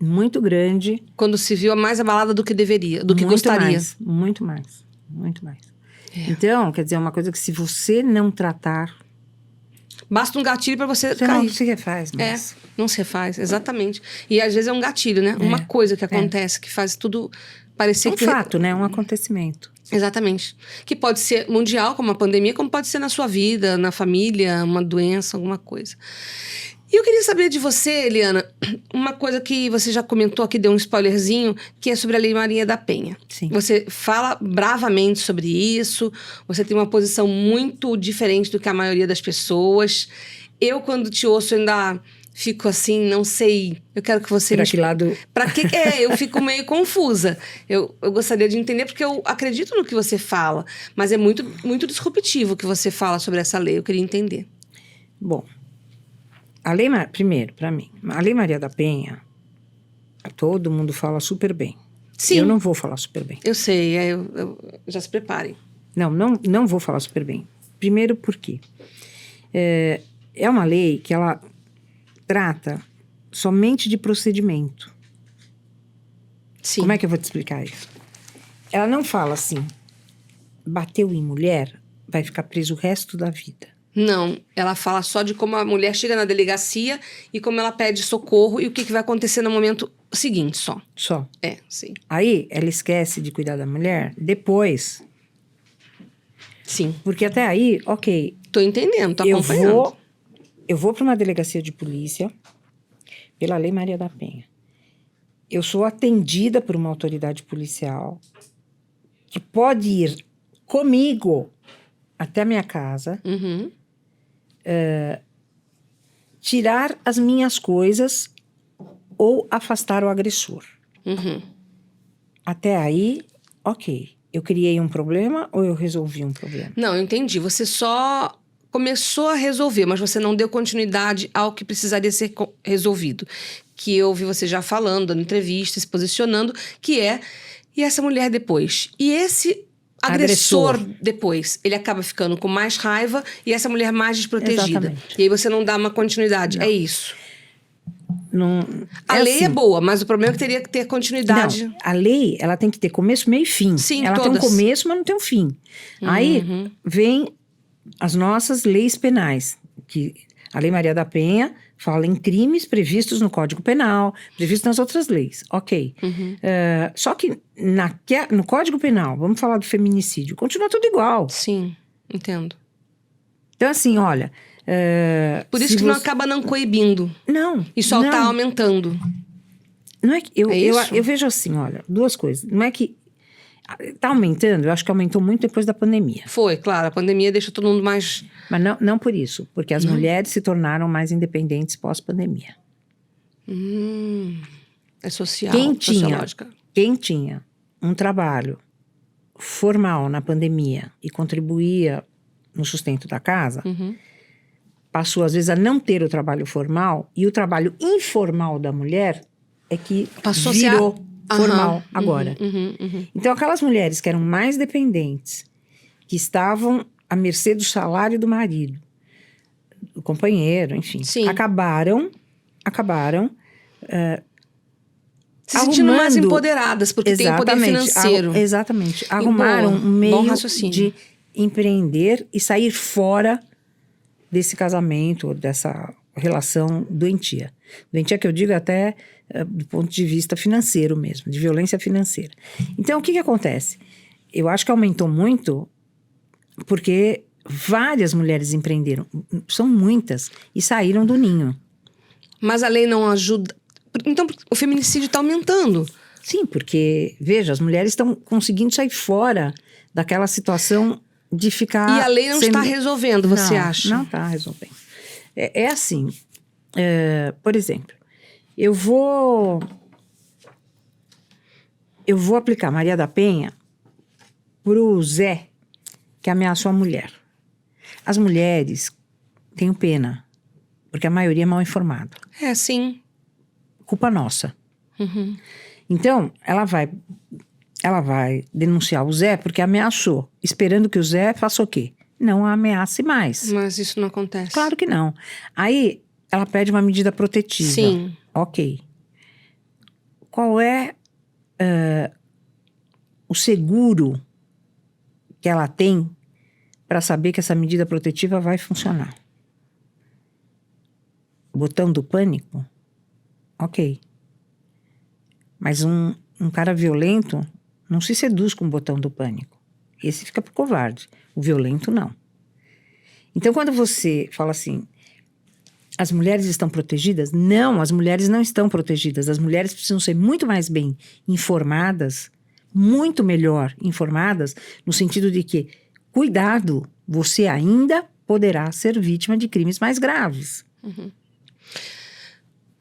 muito grande. Quando se viu mais abalada do que deveria, do que muito gostaria. Mais, muito mais, muito mais. Então, quer dizer, é uma coisa que se você não tratar... Basta um gatilho para você Você cair. não se refaz mais. Não se refaz, exatamente. E às vezes é um gatilho, né? Uma coisa que acontece, que faz tudo parecer um fato, né? Um acontecimento. Exatamente. Que pode ser mundial, como a pandemia, como pode ser na sua vida, na família, uma doença, alguma coisa. E eu queria saber de você, Eliana, uma coisa que você já comentou aqui, deu um spoilerzinho, que é sobre a Lei Maria da Penha. Sim. Você fala bravamente sobre isso, você tem uma posição muito diferente do que a maioria das pessoas. Eu, quando te ouço, ainda fico assim, não sei, eu quero que você... Pra que lado... Pra que... eu fico meio confusa. Eu gostaria de entender, porque eu acredito no que você fala, mas é muito, muito disruptivo o que você fala sobre essa lei, eu queria entender. Bom... Primeiro, para mim, a Lei Maria da Penha, todo mundo fala super bem. Sim. Eu não vou falar super bem. Eu sei, já se preparem. Não vou falar super bem. Primeiro porque é uma lei que ela trata somente de procedimento. Sim. Como é que eu vou te explicar isso? Ela não fala assim, bateu em mulher, vai ficar preso o resto da vida. Não, ela fala só de como a mulher chega na delegacia e como ela pede socorro e o que vai acontecer no momento seguinte só. Só. É, sim. Aí, ela esquece de cuidar da mulher depois. Sim. Porque até aí, ok, Tô entendendo, tô acompanhando. eu vou para uma delegacia de polícia pela Lei Maria da Penha. Eu sou atendida por uma autoridade policial que pode ir comigo até a minha casa, Uhum. tirar as minhas coisas ou afastar o agressor. Uhum. Até aí, ok. Eu criei um problema ou eu resolvi um problema? Não, eu entendi. Você só começou a resolver, mas você não deu continuidade ao que precisaria ser resolvido. Que eu ouvi você já falando, dando entrevista, se posicionando, que é... E essa mulher depois? E esse agressor depois? Ele acaba ficando com mais raiva e essa mulher mais desprotegida. Exatamente. E aí você não dá uma continuidade. Não. É isso. Não, A lei assim, é boa, mas o problema é que teria que ter continuidade. Não, a lei, ela tem que ter começo, meio e fim. Sim, ela todas. tem um começo, mas não tem um fim. Aí Uhum. vem as nossas leis penais, que a Lei Maria da Penha fala em crimes previstos no Código Penal, previstos nas outras leis, ok. Uhum. Só que no Código Penal, vamos falar do feminicídio, continua tudo igual. Sim, entendo. Então assim, olha... Por isso que não acaba não coibindo. Não, E só tá não. aumentando. Não é que É isso? eu vejo assim, olha, duas coisas. Não é que tá aumentando, eu acho que aumentou muito depois da pandemia. Foi, claro. A pandemia deixou todo mundo mais... Mas não por isso, porque as mulheres se tornaram mais independentes pós-pandemia. É social, Quem sociológica. tinha um trabalho formal na pandemia e contribuía no sustento da casa, Uhum. passou às vezes a não ter o trabalho formal, e o trabalho informal da mulher é que Passou a virou ser formal Aham. agora. Uhum. Então, aquelas mulheres que eram mais dependentes, que estavam à mercê do salário do marido, do companheiro, enfim, Sim. acabaram Se sentindo mais arrumando- empoderadas, porque tem o poder financeiro. Exatamente. Arrumaram boa, um meio bom raciocínio. de empreender e sair fora desse casamento, ou dessa relação doentia. Doentia que eu digo até do ponto de vista financeiro mesmo, de violência financeira. Então, o que acontece? Eu acho que aumentou muito porque várias mulheres empreenderam, são muitas, e saíram do ninho. Mas a lei não ajuda. Então, o feminicídio está aumentando. Sim, porque, veja, as mulheres estão conseguindo sair fora daquela situação de ficar... E a lei não está resolvendo, você acha? Não está resolvendo. É assim, por exemplo, eu vou aplicar Maria da Penha pro Zé, que ameaçou a mulher. As mulheres têm pena, porque a maioria é mal informada. É, sim. Culpa nossa. Uhum. Então, ela vai denunciar o Zé porque ameaçou, esperando que o Zé faça o quê? Não a ameace mais. Mas isso não acontece. Claro que não. Aí, ela pede uma medida protetiva. Sim. Ok. Qual é o seguro que ela tem para saber que essa medida protetiva vai funcionar? O botão do pânico? Ok. Mas um cara violento não se seduz com o botão do pânico. Esse fica pro covarde. O violento, não. Então, quando você fala assim, as mulheres estão protegidas? Não, as mulheres não estão protegidas. As mulheres precisam ser muito mais bem informadas, muito melhor informadas, no sentido de que, cuidado, você ainda poderá ser vítima de crimes mais graves.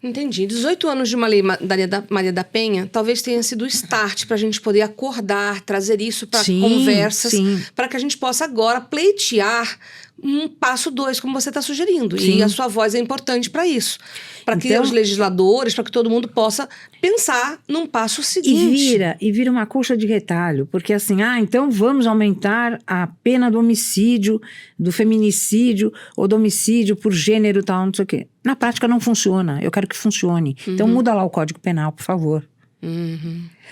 Entendi. 18 anos de uma lei Maria da Penha talvez tenha sido o start para a gente poder acordar, trazer isso para conversas, sim. para que a gente possa agora pleitear um passo 2, como você está sugerindo. Sim. E a sua voz é importante para isso. Para que Então- os legisladores, para que todo mundo possa pensar num passo seguinte. E vira uma colcha de retalho, porque assim, então vamos aumentar a pena do homicídio, do feminicídio ou do homicídio por gênero tal, não sei o quê. Na prática não funciona, eu quero que funcione. Então muda lá o Código Penal, por favor.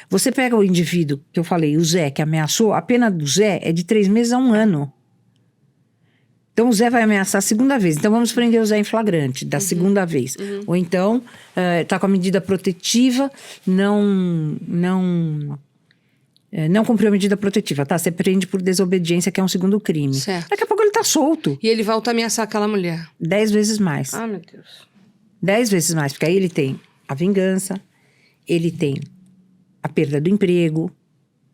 Você pega o indivíduo que eu falei, o Zé, que ameaçou, a pena do Zé é de 3 meses a 1 ano. Então, o Zé vai ameaçar a segunda vez. Então, vamos prender o Zé em flagrante, da segunda vez. Ou então, tá com a medida protetiva, não cumpriu a medida protetiva, tá? Você prende por desobediência, que é um segundo crime. Certo. Daqui a pouco ele tá solto. E ele volta a ameaçar aquela mulher. 10 vezes mais. Ah, meu Deus. 10 vezes mais, porque aí ele tem a vingança, ele tem a perda do emprego,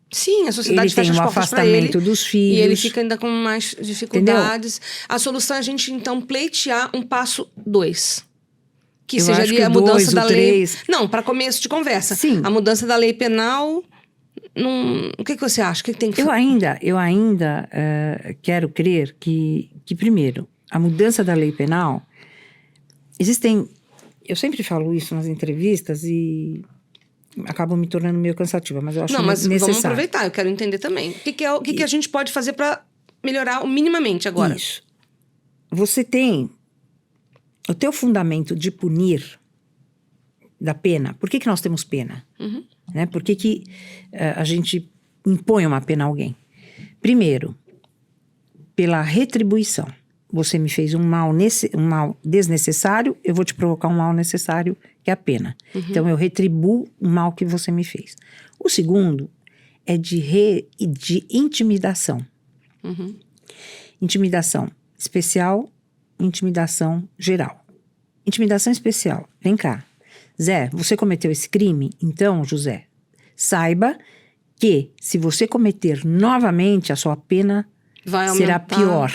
Sim, a sociedade ele tem fecha o as portas pra ele. afastamento dos filhos. E ele fica ainda com mais dificuldades. A solução é a gente, então, pleitear um passo 2. Que Eu seja acho ali que a o mudança 2, da o lei. 3. Não, para começo de conversa. Sim. A mudança da lei penal. O que você acha? O que tem que fazer? Eu ainda quero crer que, primeiro, a mudança da lei penal. Existem. Eu sempre falo isso nas entrevistas e acabo me tornando meio cansativa, mas eu acho necessário. Vamos aproveitar, eu quero entender também. O que a gente pode fazer para melhorar minimamente agora? Isso. Você tem o teu fundamento de punir da pena. Por que nós temos pena? Né? Por que a gente impõe uma pena a alguém? Primeiro, pela retribuição. Você me fez um mal desnecessário, eu vou te provocar um mal necessário, que é a pena. Então, eu retribuo o mal que você me fez. O segundo é de intimidação. Intimidação especial, intimidação geral. Intimidação especial. Vem cá. Zé, você cometeu esse crime? Então, José, saiba que se você cometer novamente, a sua pena será pior.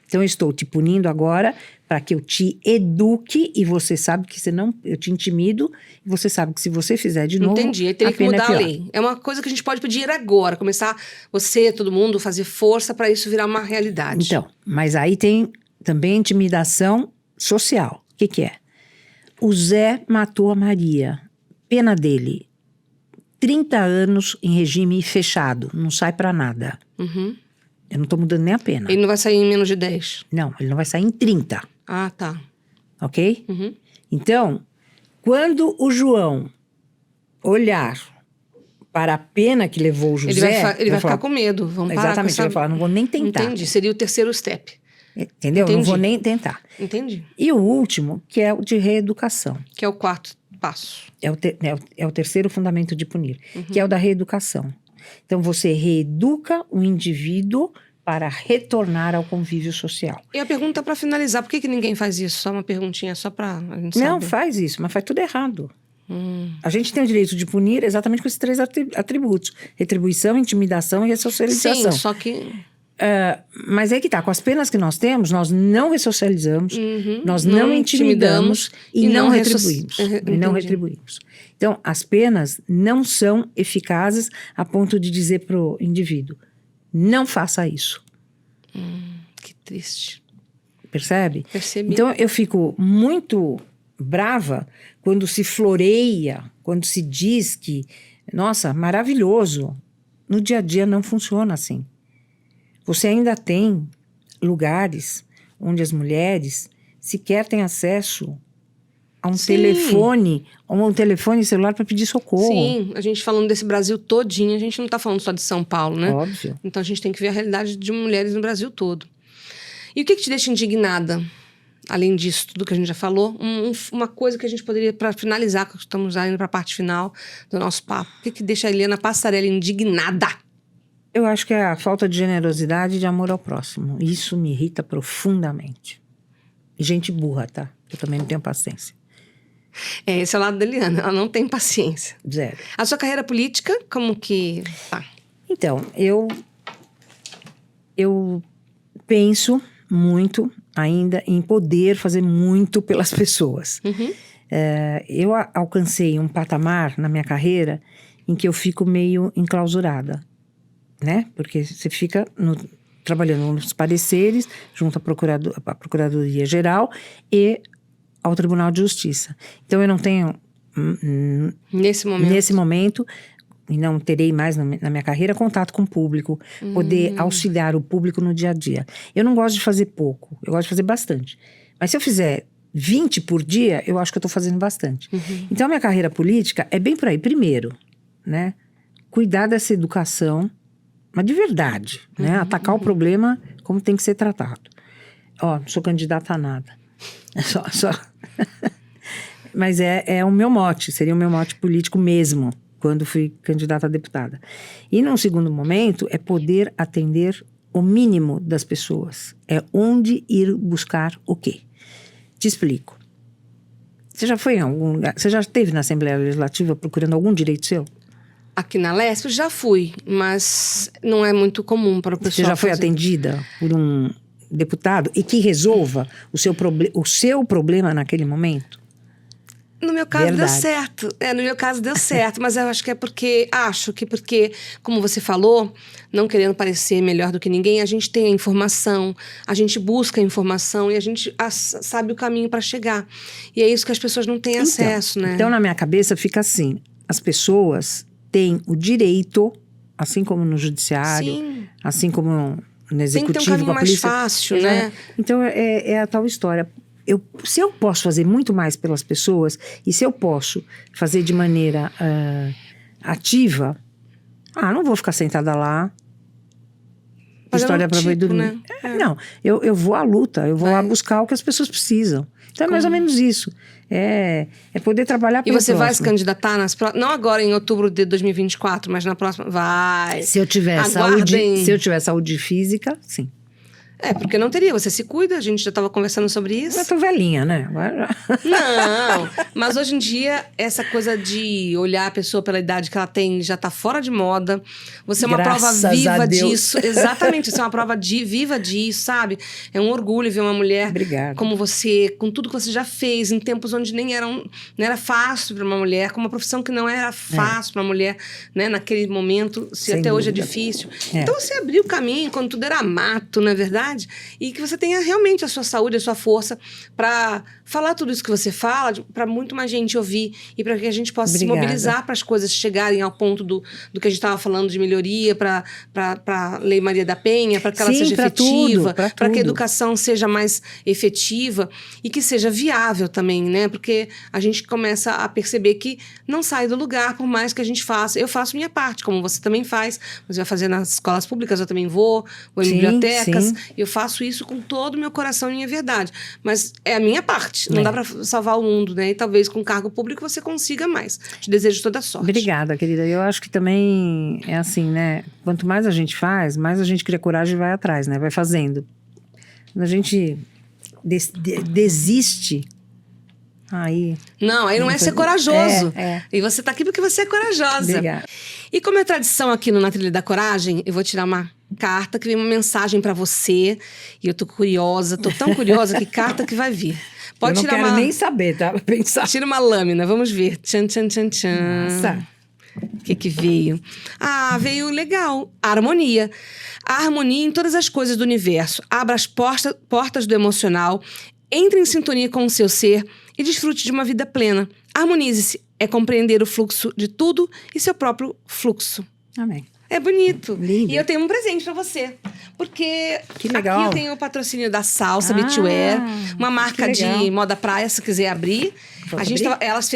Então, eu estou te punindo agora para que eu te eduque e você sabe que eu te intimido e você sabe que se você fizer de novo, Entendi, aí teria que mudar a lei. É uma coisa que a gente pode pedir agora, começar todo mundo, fazer força para isso virar uma realidade. Então, mas aí tem também intimidação social. O que é? O Zé matou a Maria. Pena dele, 30 anos em regime fechado, não sai para nada. Eu não tô mudando nem a pena. Ele não vai sair em menos de 10? Não, ele não vai sair em 30. Ah, tá. Ok? Então, quando o João olhar para a pena que levou o José... Ele vai ficar com medo. Vamos parar exatamente, ele vai falar, não vou nem tentar. Entendi, seria o terceiro step. Entendeu? Entendi. Não vou nem tentar. Entendi. E o último, que é o de reeducação. Que é o quarto passo. É o terceiro fundamento de punir, que é o da reeducação. Então, você reeduca o indivíduo para retornar ao convívio social. E a pergunta para finalizar, por que ninguém faz isso? Só uma perguntinha, só para a gente saber. Não, faz isso, mas faz tudo errado. A gente tem o direito de punir exatamente com esses 3 atributos. Retribuição, intimidação e ressocialização. Sim, só que... mas é que tá, com as penas que nós temos, nós não ressocializamos, nós não intimidamos e não retribuímos. E não retribuímos. Então, as penas não são eficazes a ponto de dizer pro indivíduo, não faça isso. Que triste. Percebe? Percebi. Então, eu fico muito brava quando se floreia, quando se diz que, nossa, maravilhoso. No dia a dia não funciona assim. Você ainda tem lugares onde as mulheres sequer têm acesso a um telefone celular para pedir socorro. Sim, a gente falando desse Brasil todinho, a gente não está falando só de São Paulo, né? Óbvio. Então a gente tem que ver a realidade de mulheres no Brasil todo. E o que te deixa indignada? Além disso, tudo que a gente já falou, uma coisa que a gente poderia, para finalizar, que estamos já indo para a parte final do nosso papo, o que deixa a Eliana Passarelli indignada? Eu acho que é a falta de generosidade e de amor ao próximo. Isso me irrita profundamente. E gente burra, tá? Eu também não tenho paciência. Esse é o lado da Eliana, ela não tem paciência. Zero. A sua carreira política, como que tá? Então, eu penso muito ainda em poder fazer muito pelas pessoas. Eu alcancei um patamar na minha carreira em que eu fico meio enclausurada, né? Porque você fica trabalhando nos pareceres, junto à Procuradoria Geral e ao Tribunal de Justiça. Então, eu não tenho, nesse momento, e não terei mais na minha carreira, contato com o público, poder auxiliar o público no dia a dia. Eu não gosto de fazer pouco, eu gosto de fazer bastante. Mas se eu fizer 20 por dia, eu acho que eu estou fazendo bastante. Então, a minha carreira política é bem por aí. Primeiro, né, cuidar dessa educação, mas de verdade, né, atacar o problema como tem que ser tratado. Ó, não sou candidata a nada. Só. Mas é o meu mote, seria o meu mote político mesmo, quando fui candidata a deputada. E num segundo momento, é poder atender o mínimo das pessoas. É onde ir buscar o quê? Te explico. Você já foi em algum lugar? Você já esteve na Assembleia Legislativa procurando algum direito seu? Aqui na Lesp já fui, mas não é muito comum para o pessoal. Você já foi fazer. atendida por um deputado e que resolva o seu problema naquele momento? No meu caso Verdade. deu certo. No meu caso deu certo, mas eu acho que é porque, como você falou, não querendo parecer melhor do que ninguém, a gente tem a informação, a gente busca a informação e a gente sabe o caminho para chegar. E é isso que as pessoas não têm acesso, né? Então, na minha cabeça, fica assim: as pessoas têm o direito, assim como no judiciário, Sim. assim como no executivo, Tem que ter um caminho com a mais polícia, fácil, né? Então, é a tal história. Se eu posso fazer muito mais pelas pessoas, e se eu posso fazer de maneira ativa, não vou ficar sentada lá, história para ir dormir. Né? Não, eu vou à luta, eu vou lá buscar o que as pessoas precisam. Então é mais ou menos isso. É poder trabalhar pelo próximo. E você vai se candidatar não agora em outubro de 2024, mas na próxima? Vai. Se eu tiver saúde física, sim. Porque não teria, você se cuida, a gente já estava conversando sobre isso. Eu tô velhinha, né? Agora... Não, mas hoje em dia, essa coisa de olhar a pessoa pela idade que ela tem já tá fora de moda. Você é uma prova viva disso. Exatamente, você é uma prova viva disso, sabe? É um orgulho ver uma mulher como você, com tudo que você já fez, em tempos onde não era fácil para uma mulher, com uma profissão que não era fácil para uma mulher, né? Naquele momento, se até hoje é difícil. Então você abriu o caminho quando tudo era mato, não é verdade? E que você tenha realmente a sua saúde, a sua força para falar tudo isso que você fala, para muito mais gente ouvir e para que a gente possa se mobilizar para as coisas chegarem ao ponto do que a gente estava falando de melhoria, para a Lei Maria da Penha, para que ela seja efetiva, para que a educação seja mais efetiva e que seja viável também, né? Porque a gente começa a perceber que não sai do lugar por mais que a gente faça. Eu faço minha parte, como você também faz. Você vai fazer nas escolas públicas, eu também vou em bibliotecas. Sim. Eu faço isso com todo o meu coração e minha verdade. Mas é a minha parte. Não dá para salvar o mundo, né? E talvez com cargo público você consiga mais. Te desejo toda a sorte. Obrigada, querida. Eu acho que também é assim, né? Quanto mais a gente faz, mais a gente cria coragem e vai atrás, né? Vai fazendo. Quando a gente desiste... Aí não é ser corajoso. E você tá aqui porque você é corajosa. Obrigada. E como é tradição aqui no Na Trilha da Coragem, eu vou tirar uma carta que vem uma mensagem pra você. E eu tô tão curiosa que carta que vai vir. Pode eu não quero nem saber, tá? Pensar. Tira uma lâmina, vamos ver. Tchan, tchan, tchan, tchan. Nossa. O que veio? Veio legal. A harmonia. A harmonia em todas as coisas do universo. Abra as portas do emocional. Entre em sintonia com o seu ser e desfrute de uma vida plena. Harmonize-se. É compreender o fluxo de tudo e seu próprio fluxo. Amém. É bonito. Lindo. E eu tenho um presente pra você. Porque que legal. Aqui eu tenho o patrocínio da Salsa Beachwear, uma marca de moda praia, se quiser abrir. Elas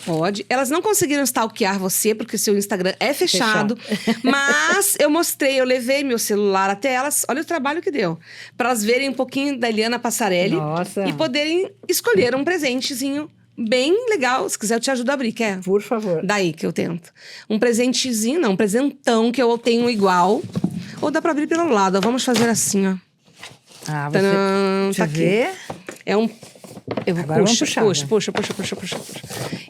pode. Elas não conseguiram stalkear você, porque seu Instagram é fechado. Mas eu levei meu celular até elas. Olha o trabalho que deu. Pra elas verem um pouquinho da Eliana Passarelli. Nossa. E poderem escolher um presentezinho bem legal. Se quiser, eu te ajudo a abrir, quer? Por favor. Daí que eu tento. Um presentezinho, não, um presentão que eu tenho igual. Ou dá pra abrir pelo lado. Vamos fazer assim, ó. Deixa eu ver. É um... Eu vou puxa. puxa.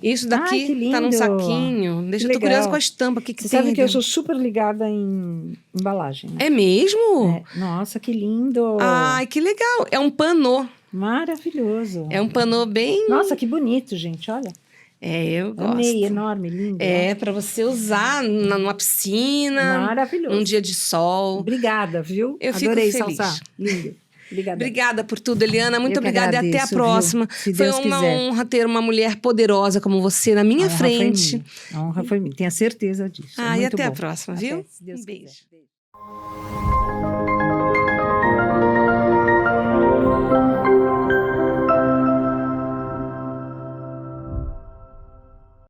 Isso daqui tá num saquinho. Eu tô curiosa com a estampa. Que Você sabe que eu sou super ligada em embalagem. Né? É mesmo? Nossa, que lindo. Ai, que legal. É um panô. Maravilhoso. É um panô bem... Nossa, que bonito, gente, olha. Eu gosto. Amei, enorme, lindo. Pra você usar numa piscina. Maravilhoso. Num dia de sol. Obrigada, viu? Eu Adorei, fico feliz. Salsa. Lindo. Obrigada por tudo, Eliana. Muito obrigada agradeço, e até a próxima. Foi uma honra ter uma mulher poderosa como você na minha frente. A honra foi minha. Tenha certeza disso. E até a próxima, viu? Até, se Deus um beijo. Quiser.